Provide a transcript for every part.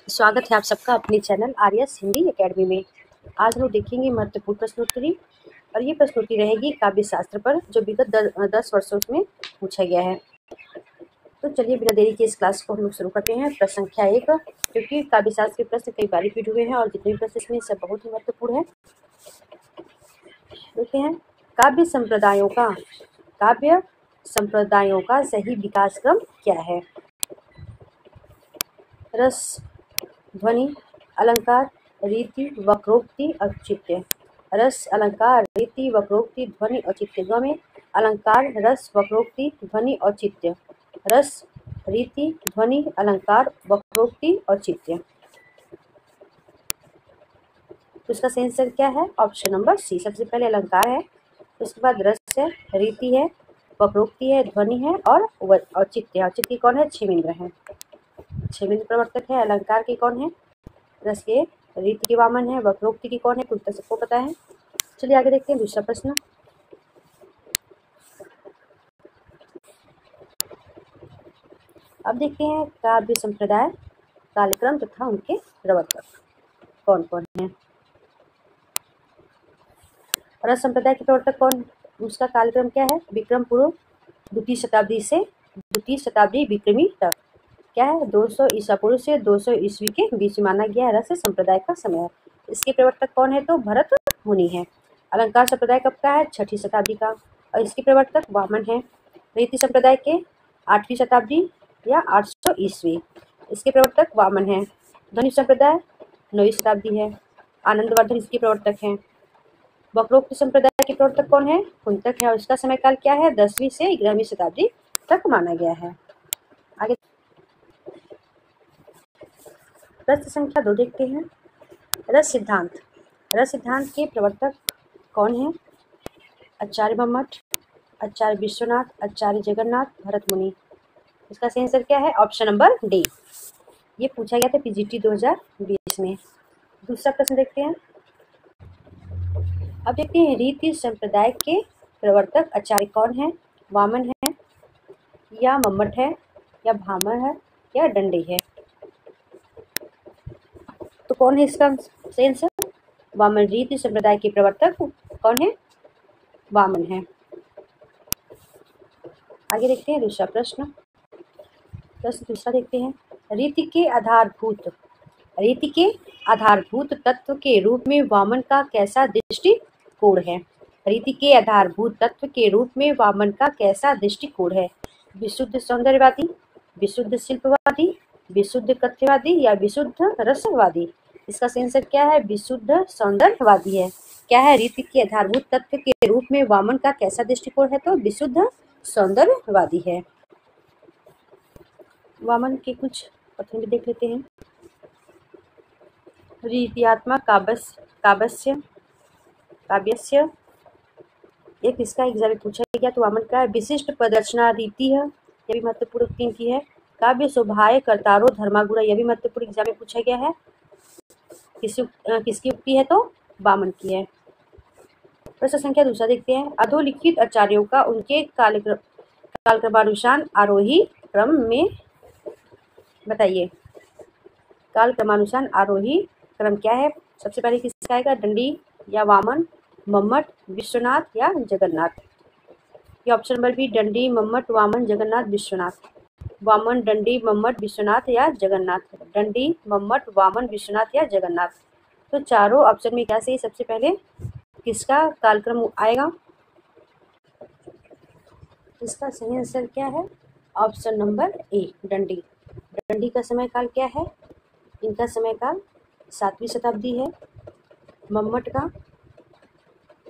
स्वागत है आप सबका अपने चैनल आर्यस हिंदी एकेडमी में। आज हम लोग देखेंगे महत्वपूर्ण प्रश्नोत्तरी और ये प्रश्नोत्तरी रहेगी काव्य शास्त्र पर, जो विगत 10 वर्षों में पूछा गया है। तो चलिए बिना देरी के इस क्लास को हम लोग शुरू करते हैं। प्रश्न संख्या 1, क्योंकि काव्य शास्त्र के प्रश्न कई बार रिपीट हुए हैं और जितने भी प्रश्न इसमें सब बहुत ही महत्वपूर्ण है। देखते हैं, काव्य संप्रदायों का सही विकास क्रम क्या है? रस, ध्वनि, अलंकार, रीति, वक्रोक्ति, औचित्य। रस, अलंकार, रीति, वक्रोक्ति, ध्वनि, औचित्य। ग में अलंकार, रस, वक्रोक्ति, ध्वनि, औचित्य। रस, रीति, ध्वनि, अलंकार, वक्रोक्ति, औचित्य। तो इसका सही आंसर क्या है? Option number C. सबसे पहले अलंकार है, उसके बाद रस है, रीति है, वक्रोक्ति है, ध्वनि है और औचित्य। औचित्य कौन है? क्षेमेंद्र है। क्षेमेंद्र प्रवर्तक है। अलंकार के कौन है? रस के। रीति के वामन है। वक्रोक्ति की कौन है? कुंतल, सबको पता है। चलिए आगे देखते हैं दूसरा प्रश्न। अब देखते हैं काव्य संप्रदाय, कालक्रम तथा उनके प्रवर्तक कौन कौन है। रस संप्रदाय के प्रवर्तक कौन? उसका कालक्रम क्या है? विक्रम पूर्व द्वितीय शताब्दी से द्वितीय शताब्दी विक्रमी तक। क्या है? 200 ईसा पूर्व से 200 ईस्वी के बीच माना गया है रस संप्रदाय का समय। इसके प्रवर्तक कौन है? तो भरत मुनि है। अलंकार संप्रदाय कब का है? 6ठी शताब्दी का और इसके प्रवर्तक वामन है। रीति संप्रदाय के 8वीं शताब्दी या 800 ईस्वी, इसके प्रवर्तक वामन है। ध्वनि संप्रदाय 9वीं शताब्दी है, आनंदवर्धन इसके प्रवर्तक हैं। वक्रोक्ति संप्रदाय के प्रवर्तक कौन है? कुंतक है और इसका समय काल क्या है? 10वीं से 11वीं शताब्दी तक माना गया है। आगे प्रश्न संख्या 2 देखते हैं। रस सिद्धांत के प्रवर्तक कौन है? आचार्य मम्मट, आचार्य विश्वनाथ, आचार्य जगन्नाथ, भरत मुनि। इसका सही आंसर क्या है? Option number D. ये पूछा गया था पीजीटी 2020 में। दूसरा प्रश्न देखते हैं। अब देखते हैं, रीति संप्रदाय के प्रवर्तक आचार्य कौन है? वामन है या मम्मट है या भामह है या दंडी है? तो कौन है इसका सही आंसर? वामन। रीति संप्रदाय के प्रवर्तक कौन है? वामन है। आगे देखते हैं दूसरा प्रश्न। प्रश्न दूसरा देखते हैं। रीति के आधारभूत तत्व के रूप में वामन का कैसा दृष्टिकोण है? रीति के आधारभूत तत्व के रूप में वामन का कैसा दृष्टिकोण है? विशुद्ध सौंदर्यवादी, विशुद्ध शिल्पवादी, विशुद्ध कथ्यवादी या विशुद्ध रसवादी? इसका सही आंसर क्या है? विशुद्ध सौंदर्यवादी है। क्या है? रीति के आधारभूत तत्व के रूप में वामन का कैसा दृष्टिकोण है? तो विशुद्ध सौंदर्यवादी है। वामन के कुछ कथन भी देख लेते हैं। रीत्यात्मक काव्यस्य एक इसका एग्जाम पूछा गया तो वामन का विशिष्ट प्रदर्शना रीति है, यह भी महत्वपूर्ण उक्ति की है। काव्य शोभाय कर्तारो धर्मागुणा, यह भी महत्वपूर्ण एग्जाम में पूछा गया है। किसकी उक्ति है? तो वामन की है। प्रश्न संख्या दूसरा देखते हैं। अधोलिखित आचार्यों का उनके कालक्रमानुसार आरोही क्रम में बताइए। कालक्रमानुसार आरोही क्रम क्या है? सबसे पहले किसका आएगा? दंडी या वामन, मम्मट, विश्वनाथ या जगन्नाथ? ये ऑप्शन नंबर बी, दंडी, मम्मट, वामन, जगन्नाथ, विश्वनाथ। वामन, दंडी, मम्मट, विश्वनाथ या जगन्नाथ? दंडी, मम्मट, वामन, विश्वनाथ या जगन्नाथ? तो चारों ऑप्शन में क्या सही? सबसे पहले किसका कालक्रम आएगा? इसका सही आंसर क्या है? ऑप्शन नंबर ए, दंडी। दंडी का समय काल क्या है? इनका समय काल 7वीं शताब्दी है। मम्मट का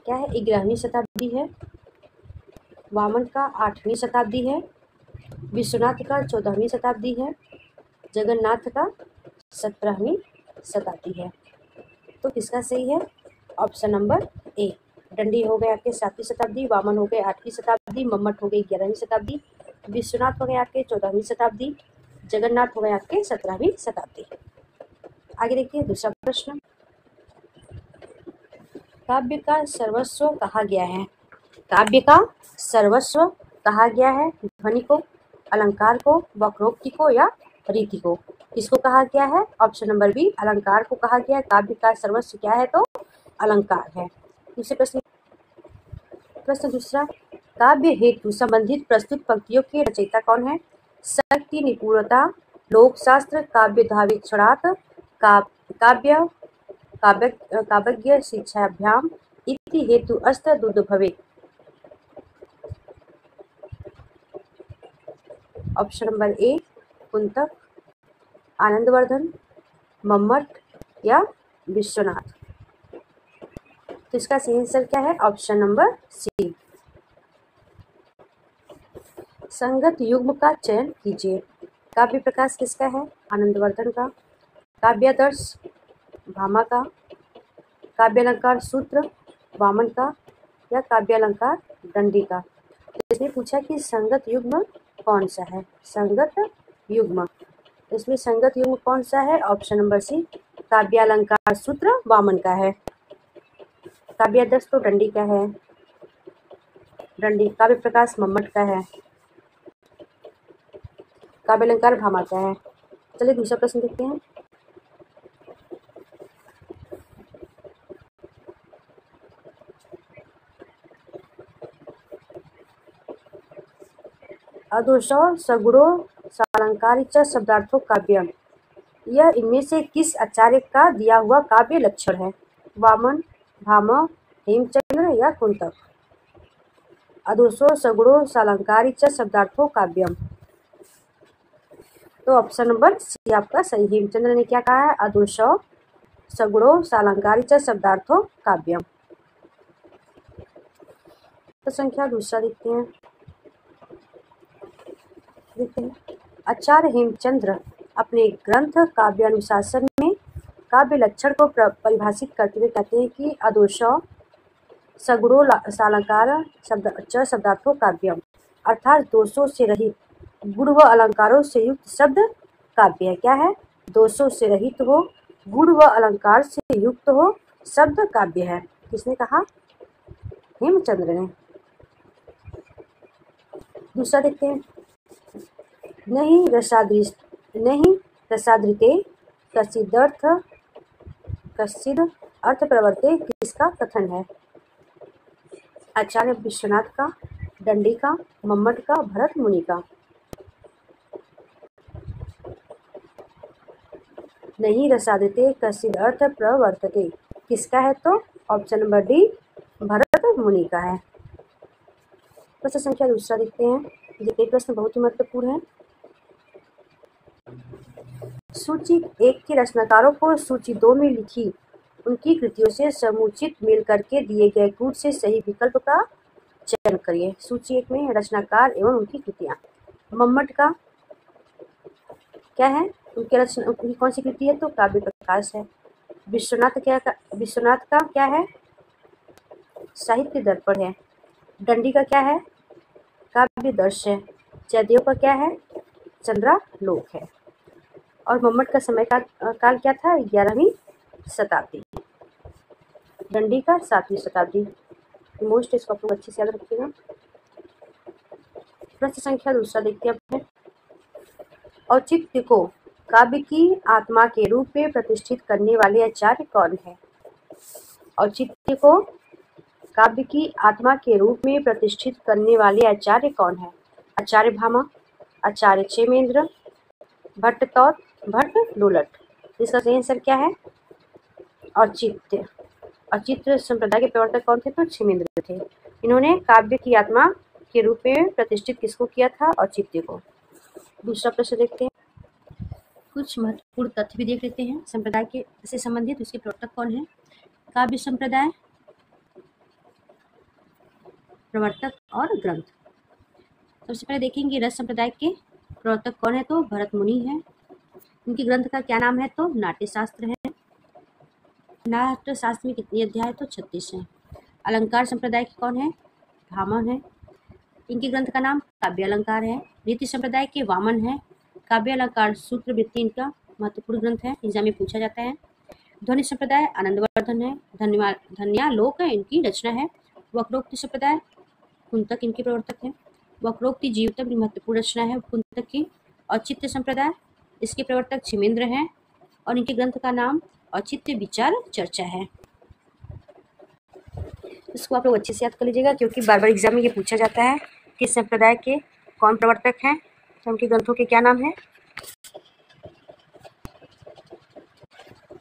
क्या है? 11वीं शताब्दी है। वामन का 8वीं शताब्दी है। विश्वनाथ का 14वीं शताब्दी है। जगन्नाथ का 17वीं शताब्दी है। तो किसका सही है? ऑप्शन नंबर ए, दंडी हो गए आपके 7वीं शताब्दी, वामन हो गए 8वीं शताब्दी, मम्मट हो गई 11वीं शताब्दी, विश्वनाथ हो गए आपके 14वीं शताब्दी, जगन्नाथ हो गए आपके 17वीं शताब्दी। आगे देखिए दूसरा प्रश्न। काव्य का सर्वस्व कहा गया है? काव्य का सर्वस्व कहा गया है ध्वनि को, अलंकार को, वक्रोक्ति को या रीति को? किसको कहा गया है? ऑप्शन नंबर बी, अलंकार को कहा गया है। काव्य का सर्वस्व क्या है? तो अलंकार है। दूसरे प्रश्न दूसरा, काव्य हेतु संबंधित प्रस्तुत पंक्तियों के रचयिता कौन है? शक्ति निपुणता, लोक शास्त्र, काव्य धावेक्षणात्, काव्य काव्यज्ञ शिक्षाभ्याम इति हेतु अस्त दुर्भवे। Option number A, Kuntaka, Anandavardhana, Mammata या विश्वनाथ। तो इसका सही आंसर क्या है? Option number C. संगत युग्म का चयन कीजिए। काव्य प्रकाश किसका है? आनंदवर्धन का। काव्यादर्श भामा का। काव्यालंकार सूत्र वामन का या काव्यालंकार दंडी का। तो इसमें पूछा कि संगत युग्म कौन सा है? संगत युग्म, इसमें संगत युग्म कौन सा है? ऑप्शन नंबर सी, काव्यालंकार सूत्र वामन का है। काव्यादर्श तो दंडी का है, दंडी। काव्य प्रकाश मम्मट का है। काव्यालंकार भामा का है। चलिए दूसरा प्रश्न देखते हैं। अदोषौ सगुणो सालंकारी च शब्दार्थो काव्यम, यह इनमें से किस आचार्य का दिया हुआ काव्य लक्षण है? वामन, भामा, हेमचंद्र या कुंतक। अदोषो सगुणो सालंकारी च शब्दार्थो काव्यम, तो ऑप्शन नंबर सी आपका सही। हेमचंद्र ने क्या कहा है? अदोषौ सगुणो सालंकारी च शब्दार्थो काव्यम। तो संख्या दूसरा देखते हैं। आचार्य हेमचंद्र अपने ग्रंथ काव्यानुशासन में काव्य लक्षण को परिभाषित करते हुए कहते हैं कि अदोषौ सगुणो सालंकार शब्दार्थो काव्यम, अर्थात दोषों से रहित गुण व अलंकारों से युक्त शब्द काव्य है। क्या है? दोषों से रहित हो, गुण व अलंकार से युक्त हो, शब्द काव्य है। किसने कहा? हेमचंद्र ने। दूसरा देखते हैं। नहीं रसादृते कश्चिद अर्थ प्रवर्ते किसका कथन है? आचार्य विश्वनाथ का, दंडी का, मम्मट का, भरत मुनि का। नहीं रसादृते कश्चिद अर्थ प्रवर्तते किसका है? तो ऑप्शन नंबर डी, भरत मुनि का है। प्रश्न संख्या दूसरा देखते हैं। ये प्रश्न बहुत ही महत्वपूर्ण है। सूची 1 के रचनाकारों को सूची 2 में लिखी उनकी कृतियों से समुचित मेल करके दिए गए कूट से सही विकल्प का चयन करिए। सूची 1 में रचनाकार एवं उनकी कृतियां। मम्मट का क्या है? उनकी कौन सी कृति है? तो काव्य प्रकाश है। विश्वनाथ का क्या है? साहित्य दर्पण है। दंडी का क्या है? काव्य दर्श है। जयदेव का क्या है? चंद्रालोक है। और मम्मट का समय काल क्या था? 11वीं शताब्दी। दंडी का 7वीं शताब्दी। मोस्ट इसको आप लोग अच्छे से याद रखिएगा। प्रश्न संख्या दूसरा देखते हैं। औचित्य को काव्य की आत्मा के रूप में प्रतिष्ठित करने वाले आचार्य कौन है? औचित्य को काव्य की आत्मा के रूप में प्रतिष्ठित करने वाले आचार्य कौन है? आचार्य भामा, आचार्य क्षेमेंद्र, भट्टतौत, भट्ट लोलट। इसका सही आंसर क्या है? औचित्य। औचित्य संप्रदाय के प्रवर्तक कौन थे? तो क्षेमेंद्र थे। इन्होंने काव्य की आत्मा के रूप में प्रतिष्ठित किसको किया था? औचित्य को। दूसरा प्रश्न देखते हैं। कुछ महत्वपूर्ण तथ्य भी देख लेते हैं संप्रदाय के से संबंधित। उसके प्रवर्तक कौन है? काव्य संप्रदाय, प्रवर्तक और ग्रंथ। सबसे पहले देखेंगे रस संप्रदाय के प्रवर्तक कौन है? तो भरत मुनि है। उनके ग्रंथ का क्या नाम है? तो नाट्य शास्त्र है। नाट्य शास्त्र में कितनी अध्याय? तो 36 है। अलंकार संप्रदाय के कौन है? भामा है। इनके ग्रंथ का नाम काव्य अलंकार है। रीति संप्रदाय के वामन है। काव्य अलंकार सूत्र वृत्ति इनका महत्वपूर्ण ग्रंथ है, एग्जाम में पूछा जाता है। ध्वनि संप्रदाय आनंदवर्धन है। धन्यालोक है इनकी रचना है। वक्रोक्ति संप्रदाय कुंतक इनके प्रवर्तक है। वक्रोक्ति जीवतम महत्वपूर्ण रचना है कुंतक की। औचित्य संप्रदाय इसके प्रवर्तक क्षेमेंद्र हैं और इनके ग्रंथ का नाम औचित्य विचार चर्चा है। इसको आप लोग अच्छे से याद कर लीजिएगा क्योंकि बार बार एग्जाम में ये पूछा जाता है कि संप्रदाय के कौन प्रवर्तक हैं, तो उनके ग्रंथों के क्या नाम है।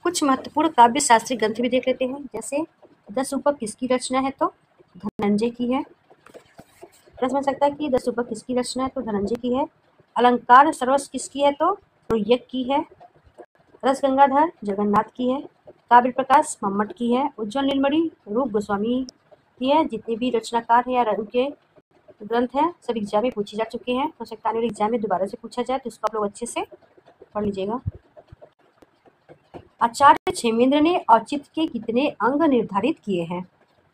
कुछ महत्वपूर्ण काव्य शास्त्रीय ग्रंथ भी देख लेते हैं, जैसे 10 रूपक किसकी रचना है, तो धनंजय की है। प्रश्न बन सकता है कि 10 रूपक किसकी रचना है, तो धनंजय की है। अलंकार सर्वस किसकी है, तो रोयक की है। रस गंगाधर जगन्नाथ की है। काव्य प्रकाश मम्मट की है। उज्ज्वल नीलमणि रूप गोस्वामी की है। जितने भी रचनाकार हैं या उनके ग्रंथ हैं सब एग्जाम में पूछे जा चुके हैं। हो सकता है एग्जाम में दोबारा से पूछा जाए, तो इसको आप लोग अच्छे से पढ़ लीजिएगा। आचार्य क्षेमेंद्र ने औचित्य के कितने अंग निर्धारित किए हैं?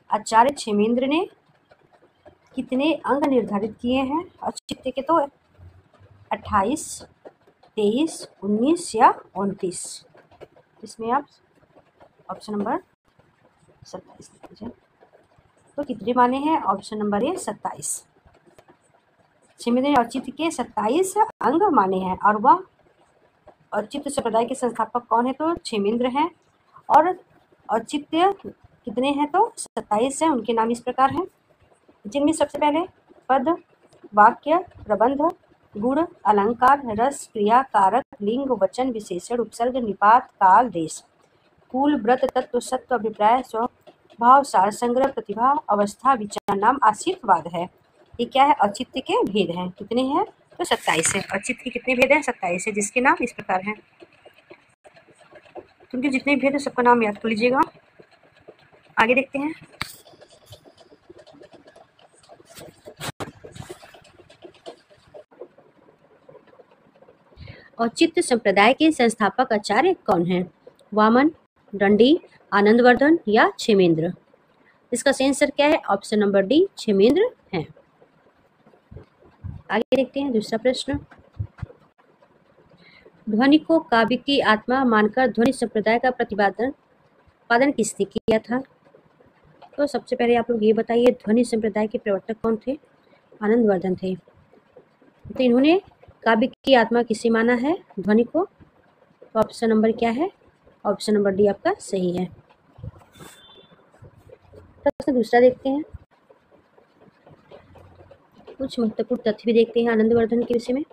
आचार्य क्षेमेंद्र ने कितने अंग निर्धारित किए हैं औचित्य के? तो 28, 23, 19 या 29। इसमें आप ऑप्शन नंबर 27 लिख लीजिए। तो कितने माने हैं? ऑप्शन नंबर ए 27। क्षेमेंद्र ने औचित्य के 27 अंग माने हैं और वह औचित्य संप्रदाय के संस्थापक कौन है? तो क्षेमेंद्र हैं। और औचित्य कितने हैं? तो 27 हैं। उनके नाम इस प्रकार हैं, जिनमें सबसे पहले पद, वाक्य, प्रबंध, गुण, अलंकार, रस, क्रिया, कारक, लिंग, वचन, विशेषण, उपसर्ग, निपात, काल, देश, कुल, व्रत, तत्व, सत्व, अभिप्राय, स्वभाव, सार, संग्रह, प्रतिभा, अवस्था, विचार, नाम, आशीर्वाद है। ये क्या है? औचित्य के भेद हैं। कितने हैं? तो 27 है। औचित्य के कितने भेद हैं? 27 है, जिसके नाम इस प्रकार हैं। क्योंकि जितने भेद है सबका नाम याद कर लीजिएगा। आगे देखते हैं। औचित्य संप्रदाय के संस्थापक आचार्य कौन हैं? वामन, दंडी, आनंदवर्धन या क्षेमेंद्र? इसका सही आंसर क्या है? ऑप्शन नंबर डी क्षेमेंद्र है। आगे देखते हैं दूसरा प्रश्न। ध्वनि को काव्य की आत्मा मानकर ध्वनि संप्रदाय का प्रतिपादन किसने किया था? तो सबसे पहले आप लोग ये बताइए, ध्वनि संप्रदाय के प्रवर्तक कौन थे? आनंदवर्धन थे। तो इन्होंने काव्य की आत्मा किसे माना है? ध्वनि को। तो ऑप्शन नंबर क्या है? ऑप्शन नंबर डी आपका सही है। प्रश्न दूसरा देखते हैं। कुछ महत्वपूर्ण तथ्य भी देखते हैं आनंदवर्धन के विषय में।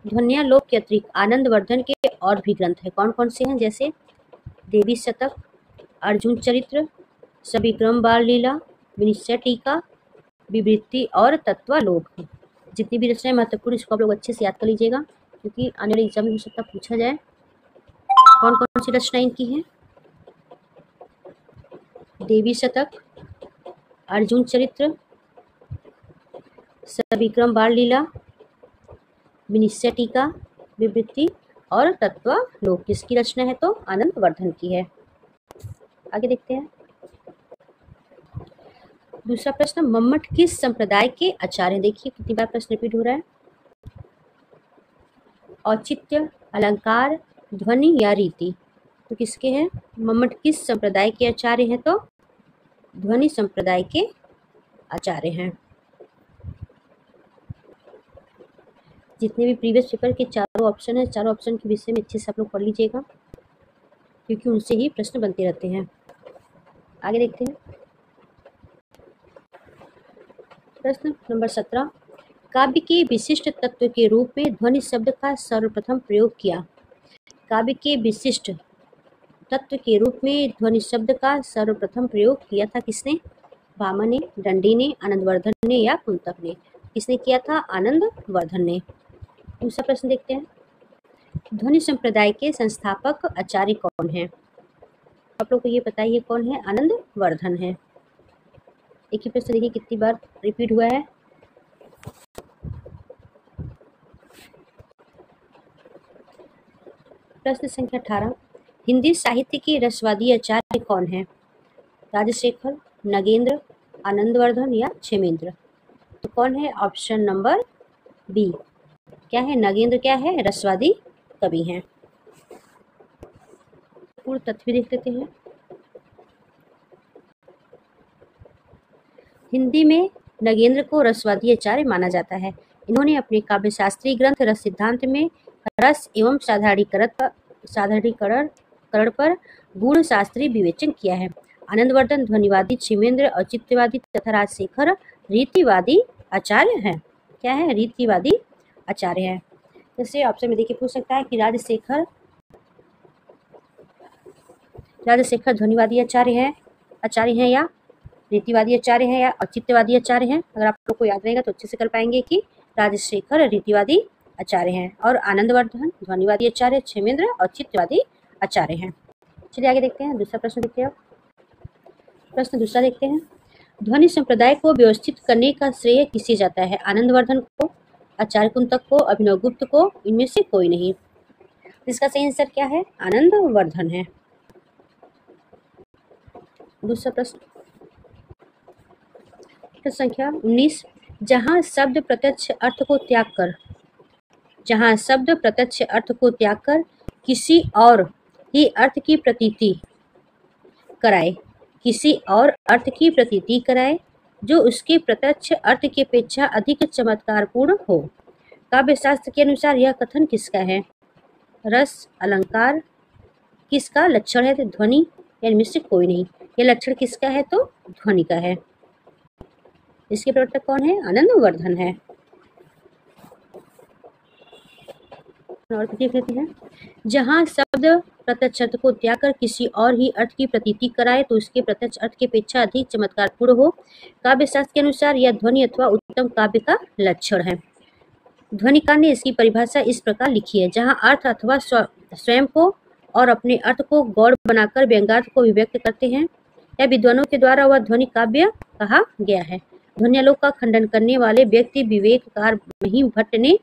ध्वन्यालोक के अतिरिक्त आनंदवर्धन के और भी ग्रंथ हैं। कौन कौन से हैं? जैसे देवी शतक, अर्जुन चरित्र, सविक्रम बाल लीला, विनिश्चय टीका, विवृत्ति और तत्वालोक। जितनी भी रचनाएं महत्वपूर्ण, इसको आप लोग अच्छे से याद कर लीजिएगा क्योंकि आने वाले एग्जाम में हो सकता पूछा जाए। कौन कौन सी रचनाएं इनकी हैं? देवी शतक, अर्जुन चरित्र, सविक्रम बाल लीला, विनिश्चय टीका, विवृत्ति और तत्वालोक किसकी रचना है? तो आनंदवर्धन की है। आगे देखते हैं दूसरा प्रश्न। मम्मट किस संप्रदाय के आचार्य? देखिए कितनी बार प्रश्न रिपीट हो रहा है। औचित्य, अलंकार, ध्वनि या रीति? तो किसके हैं? मम्मट किस संप्रदाय के आचार्य हैं? तो ध्वनि संप्रदाय के आचार्य हैं। जितने भी प्रीवियस पेपर के चारों ऑप्शन है, चारों ऑप्शन के विषय में अच्छे से आप लोग पढ़ लीजिएगा क्योंकि उनसे ही प्रश्न बनते रहते हैं। आगे देखते हैं प्रश्न नंबर 17। काव्य के विशिष्ट तत्व के रूप में ध्वनि शब्द का सर्वप्रथम प्रयोग किया। काव्य के विशिष्ट तत्व के रूप में ध्वनि शब्द का सर्वप्रथम प्रयोग किया था किसने? वामन ने, दंडी ने, आनंदवर्धन ने या कुंतक ने? किसने किया था? आनंदवर्धन ने। दूसरा प्रश्न देखते हैं। ध्वनि संप्रदाय के संस्थापक आचार्य कौन है? आप लोग को ये बताइए कौन है? आनंदवर्धन है। एक ही प्रश्न देखिए कितनी बार रिपीट हुआ है। प्रश्न संख्या 18। हिंदी साहित्य के रसवादी आचार्य कौन है? राजशेखर, नगेंद्र, आनंदवर्धन या क्षेमेंद्र? तो कौन है? ऑप्शन नंबर बी क्या है? नगेंद्र क्या है? रसवादी कवि हैं। पूर्ण तथ्य देख लेते हैं। हिंदी में नगेंद्र को रसवादी आचार्य माना जाता है। इन्होंने अपने काव्य शास्त्रीय ग्रंथ रस सिद्धांत में रस एवं साधारणीकरण पर गूढ़ शास्त्रीय विवेचन किया है। आनंदवर्धन ध्वनिवादी, क्षेमेंद्र औचित्यवादी तथा राजशेखर रीतिवादी आचार्य हैं। क्या है? रीतिवादी आचार्य है। जैसे ऑप्शन में देखिए पूछ सकता है कि राजशेखर ध्वनिवादी आचार्य हैं या रीतिवादी आचार्य हैं या औचित्यवादी आचार्य हैं। अगर आप लोग को याद रहेगा तो अच्छे से कर पाएंगे कि राजशेखर रीतिवादी आचार्य हैं और आनंदवर्धन ध्वनिवादी आचार्य, क्षेमेंद्र औचित्यवादी आचार्य हैं। चलिए आगे देखते हैं, दूसरा प्रश्न देखते हैं। प्रश्न दूसरा देखते हैं। ध्वनि संप्रदाय को व्यवस्थित करने का श्रेय किसे जाता है? आनंदवर्धन को, आचार्य कुंतक को, अभिनवगुप्त को, इनमें से कोई नहीं। इसका सही आंसर क्या है? आनंदवर्धन है। दूसरा प्रश्न संख्या 19। जहां शब्द प्रत्यक्ष अर्थ को त्याग कर किसी और ही अर्थ की प्रतीति कराए जो उसके प्रत्यक्ष अर्थ की अपेक्षा अधिक चमत्कारपूर्ण हो। काव्य शास्त्र के अनुसार यह कथन किसका है? रस, अलंकार किसका लक्षण है? ध्वनि या इनमें से कोई नहीं। यह लक्षण किसका है? तो ध्वनि का है। इसके प्रवर्तक कौन है? आनंदवर्धन है। और देख लेते हैं। जहां शब्द प्रत्यक्ष अर्थ को त्याग कर किसी और ही अर्थ की प्रतीति कराए तो उसके प्रत्यक्ष अर्थ की अपेक्षा अधिक चमत्कारपूर्ण हो। काव्य शास्त्र के अनुसार यह ध्वनि अथवा उत्तम काव्य का लक्षण है। ध्वनिकार ने इसकी परिभाषा इस प्रकार लिखी है। जहां अर्थ अथवा स्वयं को और अपने अर्थ को गौड़ बनाकर व्यंग्यार्थ को अभिव्यक्त करते हैं या विद्वानों के द्वारा वह ध्वनि काव्य कहा गया है। ध्वन्यालोक का खंडन करने वाले व्यक्ति विवेककार महिम भट्ट ने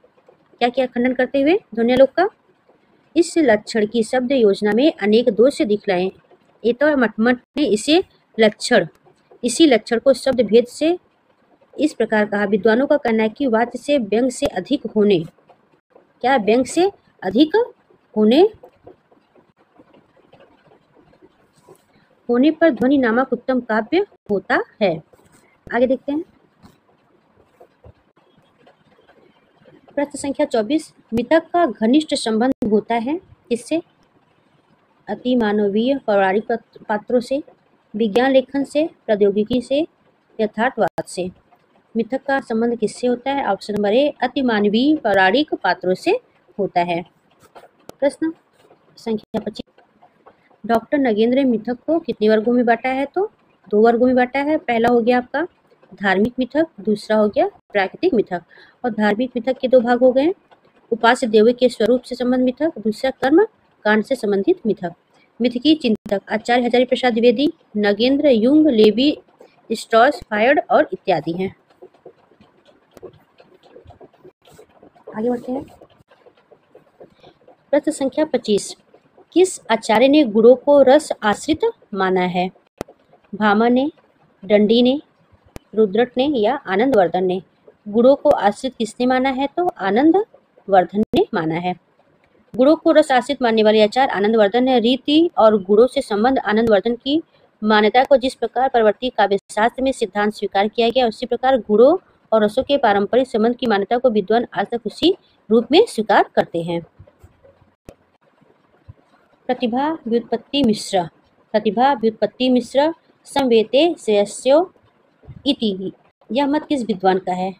क्या किया खंडन करते हुए ध्वन्यालोक का? इस लक्षण की शब्द योजना में अनेक दोष दिखलाए। एतो मठमठ ने इसी लक्षण को शब्द भेद से इस प्रकार कहा। विद्वानों का कहना है कि वाच्य से व्यंग से अधिक होने पर ध्वनि नामक उत्तम काव्य होता है। आगे देखते हैं। प्रश्न संख्या 24। मिथक का घनिष्ठ संबंध होता है किससे? अति मानवीय पौराणिक पात्रों से, विज्ञान लेखन से, प्रौद्योगिकी से, यथार्थवाद से। मिथक का संबंध किससे होता है? ऑप्शन नंबर ए, अति मानवीय पौराणिक पात्रों से होता है। प्रश्न संख्या 25। डॉक्टर नगेंद्र मिथक को कितने वर्गों में बांटा है? तो 2 वर्गों में बांटा है। पहला हो गया आपका धार्मिक मिथक, दूसरा हो गया प्राकृतिक मिथक। और धार्मिक मिथक के 2 भाग हो गए। उपास्य देवी के स्वरूप से संबंधित मिथक, दूसरा कर्म कांड से संबंधित मिथक। मिथकी चिंतक Acharya Hazari Prasad Dwivedi, Nagendra, Jung, Levi Strauss, Freud और इत्यादि हैं। आगे बढ़ते हैं। प्रश्न संख्या 25। किस आचार्य ने गुणों को रस आश्रित माना है? भामह ने, दंडी ने, रुद्रट ने या आनंदवर्धन ने? गुणों को आश्रित किसने माना है? तो आनंदवर्धन ने माना है। गुणों को रस आश्रित मानने वाले आचार्य आनंदवर्धन है। रीति और गुणों से संबंध आनंदवर्धन की मान्यता को जिस प्रकार परवर्ती काव्य शास्त्र में सिद्धांत स्वीकार किया गया उसी प्रकार गुणों और रसों के पारंपरिक संबंध की मान्यता को विद्वान आज तक उसी रूप में स्वीकार करते हैं। प्रतिभा व्युत्पत्ति मिश्र संवेते श्रेयस्यो इति। यह मत किस विद्वान का है?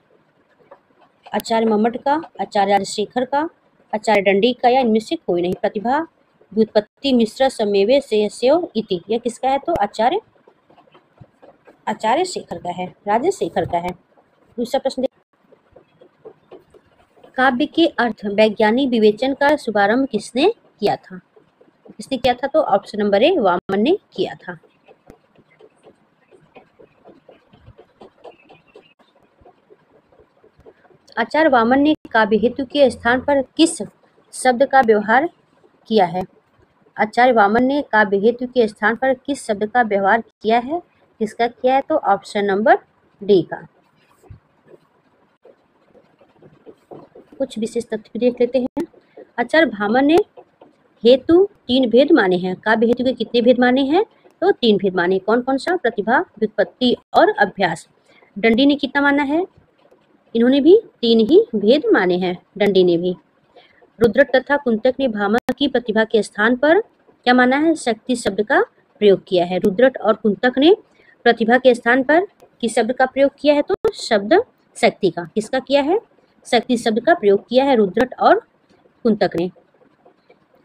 आचार्य मम्मट का, आचार्य राजशेखर का, आचार्य दंडी का या इनमें से कोई नहीं। प्रतिभा व्युत्पत्ति मिश्र संवेते श्रेयस्यो इति, यह किसका है? तो आचार्य शेखर का है, राजशेखर का है। दूसरा प्रश्न, काव्य के अर्थ वैज्ञानिक विवेचन का शुभारंभ किसने किया था? तो ऑप्शन नंबर ए, वामन ने किया था। आचार्य वामन ने काव्य हेतु के स्थान पर किस शब्द का व्यवहार किया है? आचार्य वामन ने काव्य हेतु के स्थान पर किस शब्द का व्यवहार किया है? किसका किया है? तो ऑप्शन नंबर डी का। कुछ विशेष तथ्य देख लेते हैं। आचार्य वामन ने हेतु 3 भेद माने हैं। काव्य हेतु के कितने भेद माने हैं? तो 3 भेद माने। कौन कौन सा? प्रतिभा, व्युत्पत्ति और अभ्यास। दंडी ने कितना माना है? इन्होंने भी 3 ही भेद माने हैं, दंडी ने भी। रुद्रट तथा कुंतक ने भामा की प्रतिभा के स्थान पर क्या माना है? शक्ति शब्द का प्रयोग किया है। रुद्रट और कुंतक ने प्रतिभा के स्थान पर किस शब्द का प्रयोग किया है? तो शब्द शक्ति का। किसका किया है? शक्ति शब्द का प्रयोग किया है रुद्रट और कुंतक ने।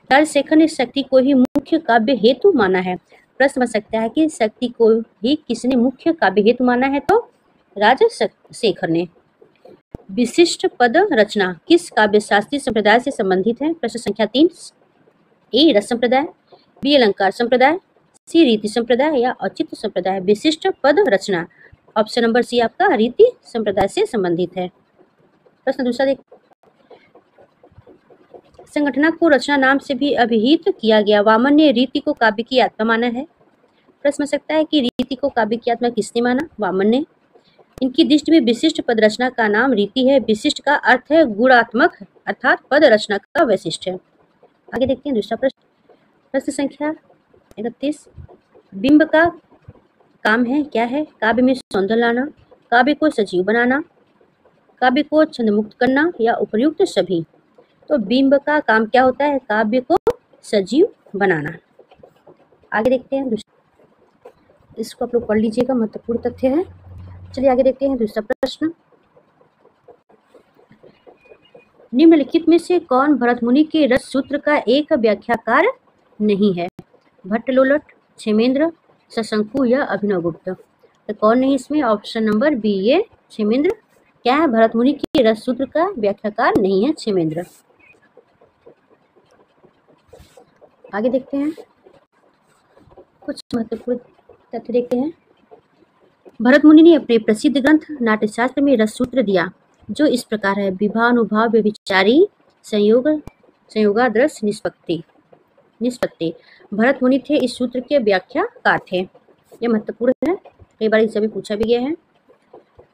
राजशेखर ने शक्ति को ही मुख्य काव्य हेतु माना है। प्रश्न बन सकता है कि शक्ति को ही किसने मुख्य काव्य हेतु माना है? तो राजशेखर ने। विशिष्ट पद रचना किस काव्य शास्त्रीय संप्रदाय से संबंधित है? प्रश्न संख्या 3। ए रस संप्रदाय, बी अलंकार संप्रदाय, सी रीति संप्रदाय या औचित्य संप्रदाय। विशिष्ट पद रचना ऑप्शन नंबर सी आपका रीति संप्रदाय से संबंधित है। प्रश्न दूसरा देख, संगठना को रचना नाम से भी अभिहित किया गया। वामन ने रीति को काव्य की आत्मा माना है। प्रश्न हो सकता है कि रीति को काव्य की आत्मा किसने माना? वामन ने। इनकी दृष्टि में विशिष्ट पद रचना का नाम रीति है। विशिष्ट का अर्थ है गुणात्मक, अर्थात पद रचना का वैशिष्ट है। आगे देखते हैं दूसरा प्रश्न। प्रश्न संख्या 31। बिंब का काम है क्या है? काव्य में सौंदर्य लाना, काव्य को सजीव बनाना, काव्य को छंदमुक्त करना या उपर्युक्त सभी। तो बिंब का काम क्या होता है? काव्य को सजीव बनाना। आगे देखते हैं दूसरा, इसको आप लोग पढ़ लीजिएगा, महत्वपूर्ण तथ्य है। चलिए आगे देखते हैं दूसरा प्रश्न। निम्नलिखित में से कौन भरत मुनि के रस सूत्र का एक व्याख्याकार नहीं है? भट्टलोलट, क्षेमेंद्र, शशंकु या अभिनवगुप्त। तो कौन नहीं इसमें? ऑप्शन नंबर बी ये क्षेमेंद्र क्या है? भरत मुनि के रस सूत्र का व्याख्याकार नहीं है क्षेमेंद्र। आगे देखते हैं कुछ महत्वपूर्ण तथ्य देखते हैं। भरत मुनि ने अपने प्रसिद्ध ग्रंथ नाट्यशास्त्र में रस सूत्र दिया जो इस प्रकार है। विभानुभाव व्यभिचारी संयोग संयोगादर्श निष्पत्ति। भरत मुनि थे इस सूत्र के व्याख्याकार थे। यह महत्वपूर्ण है, कई बार इससे भी पूछा भी गया है।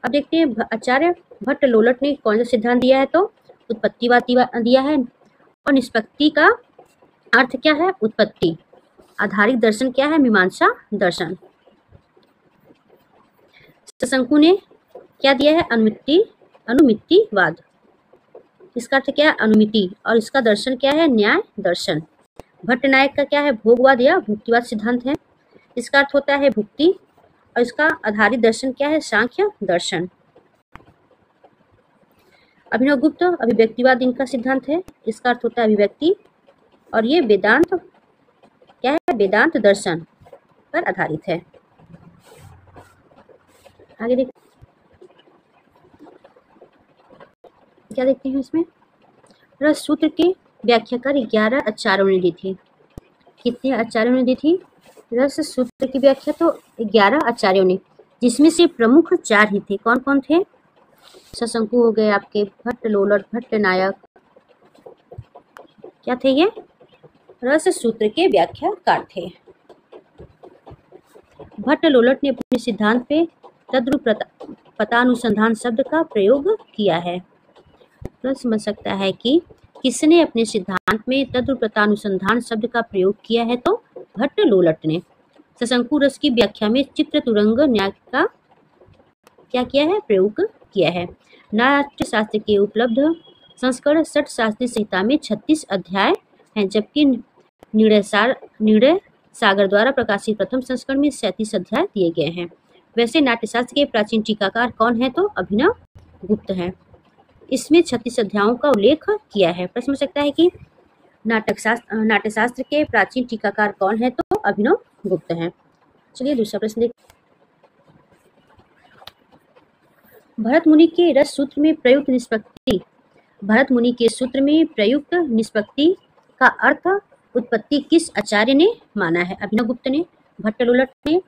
अब देखते हैं आचार्य भट्टलोलट ने कौन सा सिद्धांत दिया है? तो उत्पत्तिवादी दिया है। और निष्पत्ति का अर्थ क्या है? उत्पत्ति आधारित दर्शन क्या है? मीमांसा दर्शन। शशंकु ने क्या दिया है? अनुमितिवाद। इसका अर्थ क्या है? अनुमिति। और इसका दर्शन क्या है? न्याय दर्शन। भट्टनायक का क्या है? भोगवाद या भुक्तिवाद सिद्धांत है। इसका अर्थ होता है भुक्ति। और इसका आधारित दर्शन क्या है? सांख्य दर्शन। अभिनवगुप्त अभिव्यक्तिवाद इनका सिद्धांत है। इसका अर्थ होता है अभिव्यक्ति। और ये वेदांत क्या है? वेदांत दर्शन पर आधारित है। आगे देख क्या देखते हैं इसमें। रस सूत्र के व्याख्याकार 11 आचार्यों ने दी थी। कितने आचार्यों ने दी थी रस सूत्र की व्याख्या? तो 11 आचार्यों ने, जिसमें से प्रमुख 4 ही थे। कौन कौन थे? शशंकु हो गए आपके, भट्टलोलट, भट्टनायक, क्या थे ये? रस सूत्र के व्याख्याकार थे। भट्टलोलट ने अपने सिद्धांत पे तद्रुपतानुसंधान शब्द का प्रयोग किया है। प्रश्न समझ सकता है कि किसने अपने सिद्धांत में तद्रुपतानुसंधान शब्द का प्रयोग किया है? तो भट्टलोलट ने। शशंकु रस की व्याख्या में चित्र तुरंग न्याय का क्या किया है? प्रयोग किया है। नाट्य शास्त्र के उपलब्ध संस्करण 60 शास्त्रीय संहिता में 36 अध्याय हैं, जबकि निर्णय सागर द्वारा प्रकाशित प्रथम संस्करण में 37 अध्याय दिए गए हैं। वैसे नाट्यशास्त्र के प्राचीन टीकाकार कौन है? तो अभिनवगुप्त है। इसमें 36 अध्यायों का उल्लेख किया है। प्रश्न हो सकता है कि नाट्यशास्त्र के प्राचीन टीकाकार कौन है? तो अभिनवगुप्त है। चलिए दूसरा प्रश्न देख। भरत मुनि के रस सूत्र में प्रयुक्त निष्पत्ति। भरत मुनि के सूत्र में प्रयुक्त निष्पत्ति का अर्थ उत्पत्ति किस आचार्य ने माना है? अभिनवगुप्त ने, भट्टलोलट ने,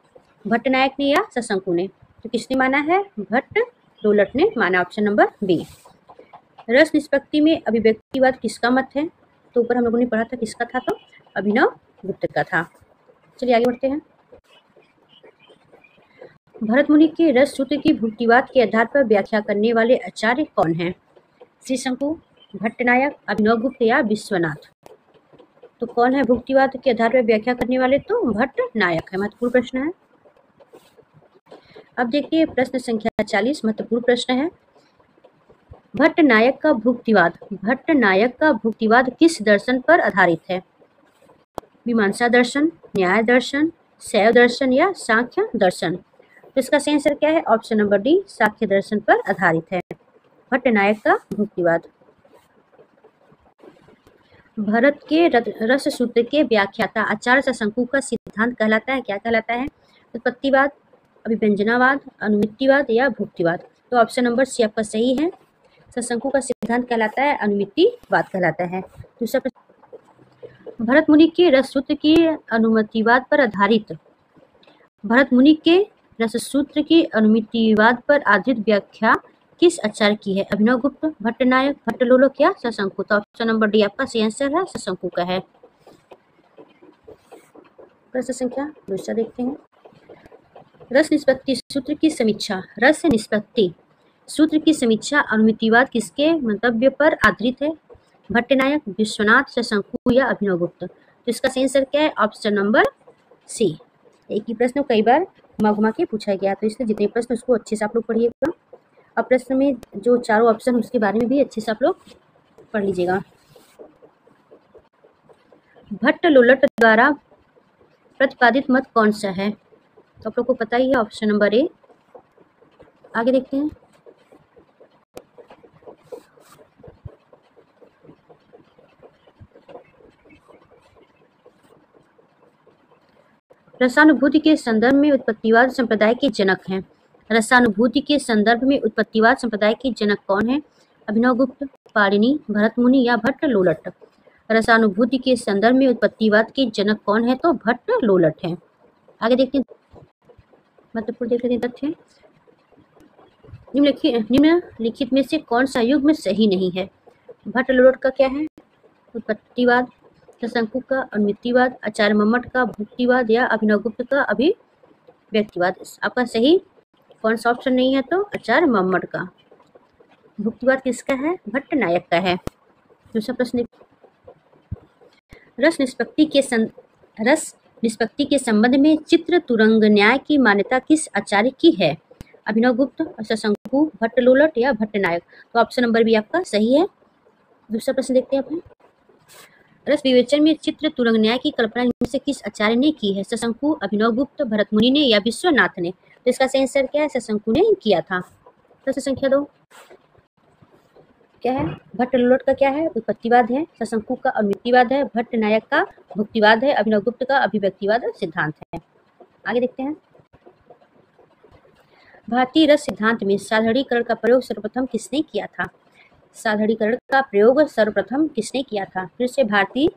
भट्टनायक ने या शशंकु ने? तो किसने माना है? भट्टलोलट ने माना। Option number B. रस निष्पत्ति में अभिव्यक्तिवाद किसका मत है? तो ऊपर हम लोगों ने पढ़ा था किसका था? तो अभिनवगुप्त का था। चलिए आगे बढ़ते हैं। भरत मुनि के रस सूत्र की भुक्तिवाद के आधार पर व्याख्या करने वाले आचार्य कौन हैं? शशंकु, भट्टनायक, अभिनवगुप्त या विश्वनाथ? तो कौन है भुक्तिवाद के आधार पर व्याख्या करने वाले? तो भट्टनायक है। महत्वपूर्ण प्रश्न है। अब देखिए प्रश्न संख्या 40 महत्वपूर्ण प्रश्न है। भट्टनायक का भुक्तिवाद, भट्टनायक का भुक्तिवाद किस दर्शन पर आधारित है? मीमांसा दर्शन, न्याय दर्शन, शैव दर्शन या सांख्य दर्शन? तो इसका सही आंसर क्या है? ऑप्शन नंबर डी, सांख्य दर्शन पर आधारित है भट्टनायक का भुक्तिवाद। भरत के रस सूत्र के व्याख्याता आचार्य शशंकु का सिद्धांत कहलाता है, क्या कहलाता है? उत्पत्तिवाद, अभिव्यंजनावाद, अनुमितिवाद या भुक्तिवाद? तो ऑप्शन नंबर सी आपका सही है। शशंकु का सिद्धांत कहलाता है अनुमितिवाद कहलाता है। दूसरा प्रश्न, भरत मुनि के रस सूत्र की अनुमितिवाद पर आधारित, भरत मुनि के रस सूत्र की अनुमितिवाद पर आधारित व्याख्या किस आचार्य की है? अभिनव गुप्त, भट्टनायक, भट्टलोलक या शशंकु? तो ऑप्शन नंबर डी आपका सही आंसर है, शशंकु का है। प्रश्न संख्या दूसरा देखते हैं। रस निष्पत्ति सूत्र की समीक्षा, रस निष्पत्ति सूत्र की समीक्षा अनुमितिवाद किसके मंतव्य पर आधारित है? भट्टनायक, विश्वनाथ, शशंकु या अभिनव गुप्त? तो इसका सही आंसर क्या है? Option number C. एक ही प्रश्न कई बार घुमा के पूछा गया, तो इसलिए जितने प्रश्न उसको अच्छे से आप लोग पढ़िएगा। अब प्रश्न में जो चारों ऑप्शन उसके बारे में भी अच्छे से आप लोग पढ़ लीजिएगा। भट्टलोलट द्वारा प्रतिपादित मत कौन सा है? तो आप लोग को पता ही है, ऑप्शन नंबर ए। आगे देखते हैं। रसानुभूति के संदर्भ में उत्पत्तिवाद संप्रदाय के जनक हैं। रसानुभूति के संदर्भ में उत्पत्तिवाद संप्रदाय के जनक कौन है? अभिनव गुप्त, पाणिनि, भरत मुनि या भट्टलोलट? रसानुभूति के संदर्भ में उत्पत्तिवाद के जनक कौन है? तो भट्टलोलट है। आगे देखते हैं, महत्वपूर्ण देख लेते हैं तथ्य। निम्नलिखित में से कौन सा युग्म सही नहीं है? भट्टलोलट का क्या है? उत्पत्तिवाद, शशंकु का अनुमितिवाद, आचार्य मम्मट का भुक्तिवाद या अभिनव गुप्त का अभिव्यक्तिवाद? आपका सही कौन सा ऑप्शन नहीं है? तो आचार्य मम्मट का। भुक्तिवाद किसका है? भट्टनायक का है। दूसरा प्रश्न, रस निष्पत्ति के संबंध में चित्र तुरंग न्याय की मान्यता किस आचार्य की है? अभिनव गुप्त, शशंकु, भट्टलोलट या भट्टनायक? तो ऑप्शन नंबर बी आपका सही है। दूसरा प्रश्न देखते हैं। रस विवेचन में चित्र तुरंग न्याय की कल्पना इनमें से किस आचार्य ने की है? शशंकु, अभिनव गुप्त, भरत मुनि ने या विश्वनाथ ने? तो इसका सही आंसर क्या है? शशंकु ने किया था। प्रश्न संख्या 2 क्या है? भट्टलोलट का क्या है? उत्पत्तिवाद है, शशंकु का अनुमितिवाद है, भट्टनायक का भुक्तिवाद है, अभिनव गुप्त का अभिव्यक्तिवाद सिद्धांत है। आगे देखते हैं। भारतीय रस सिद्धांत में साधारणीकरण का प्रयोग सर्वप्रथम किसने किया था? साधारणीकरण का प्रयोग सर्वप्रथम किसने किया था? फिर से, भारतीय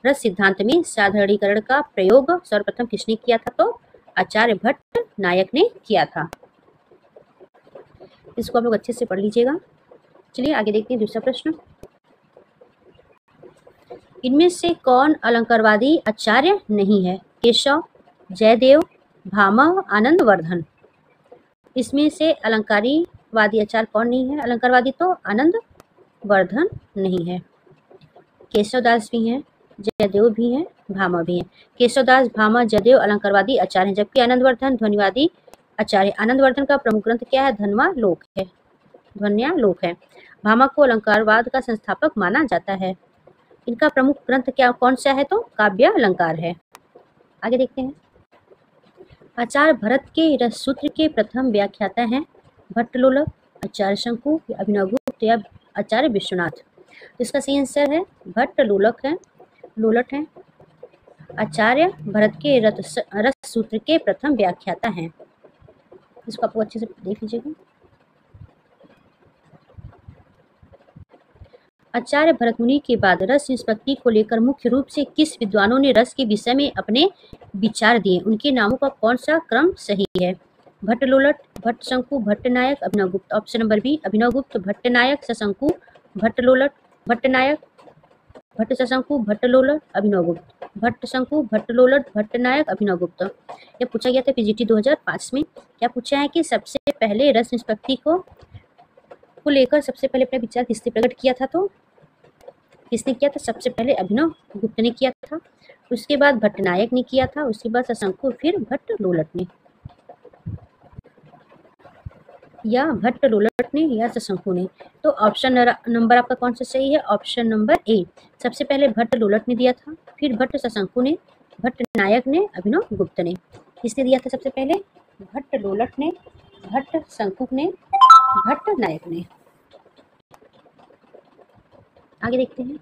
रस सिद्धांत में साधारणीकरण का प्रयोग सर्वप्रथम किसने किया था? तो आचार्य भट्टनायक ने किया था। इसको आप लोग अच्छे से पढ़ लीजिएगा। चलिए आगे देखते हैं दूसरा प्रश्न। इनमें से कौन अलंकारवादी आचार्य नहीं है? केशव, जयदेव, भामा, आनंदवर्धन? इसमें से अलंकारीवादी आचार्य कौन नहीं है? अलंकारवादी तो आनंदवर्धन नहीं है। केशवदास भी हैं, जयदेव भी हैं, भामा भी हैं। केशवदास, भामा, जयदेव अलंकारवादी आचार्य हैं, जबकि आनंदवर्धन ध्वनिवादी आचार्य। आनंदवर्धन का प्रमुख ग्रंथ क्या है? ध्वन्यालोक है, ध्वन्यालोक है। भामा को अलंकारवाद का संस्थापक माना जाता है। इनका प्रमुख ग्रंथ क्या कौन सा है? तो काव्य अलंकार है। आगे देखते हैं। आचार्य भरत के रस सूत्र के प्रथम व्याख्याता हैं भट्टलोलक, आचार्य शंकु, अभिनव गुप्त या आचार्य विश्वनाथ? तो इसका सही आंसर है भट्टलोलक है, लोलट है। आचार्य भरत के रस सूत्र के प्रथम व्याख्याता हैं। इसको आपको अच्छे से देख लीजिएगा। आचार्य भरत मुनि के बाद रस निष्पत्ति को लेकर मुख्य रूप से किस विद्वानों ने रस के विषय में अपने विचार दिए? उनके नामों का कौन सा क्रम सही है? भट्टलोलट, भट्टशंकु, भट्टनायक, अभिनव गुप्त? ऑप्शन नंबर बी, अभिनव गुप्त, भट्टनायक, शशंकु, भट्टलोलट, भट्टनायक, भट्ट शशंकु, भट्टलोलट, अभिनव गुप्त? भट्टशंकु, भट्टलोलट, भट्टनायक, अभिनव गुप्त? यह पूछा गया था पीजीटी 2005 में। क्या पूछा है कि सबसे पहले रस निष्पत्ति को लेकर सबसे पहले अपना विचार किसने प्रकट किया था? तो किसने किया था? सबसे पहले अभिनव गुप्त ने किया था, उसके बाद भट्टनायक ने किया था, उसके बाद शशंकु, फिर भट्टलोलट ने। या भट्ट लोलट ने या सशंकु ने। तो ऑप्शन नंबर आपका कौन सा सही है? ऑप्शन नंबर ए। सबसे पहले भट्ट लोलट ने दिया था, फिर भट्ट सशंकु ने, भट्ट नायक ने, अभिनव गुप्त ने। किसने दिया था सबसे पहले? भट्ट लोलट ने, भट्ट शंकु ने, भट्ट नायक ने। आगे देखते हैं।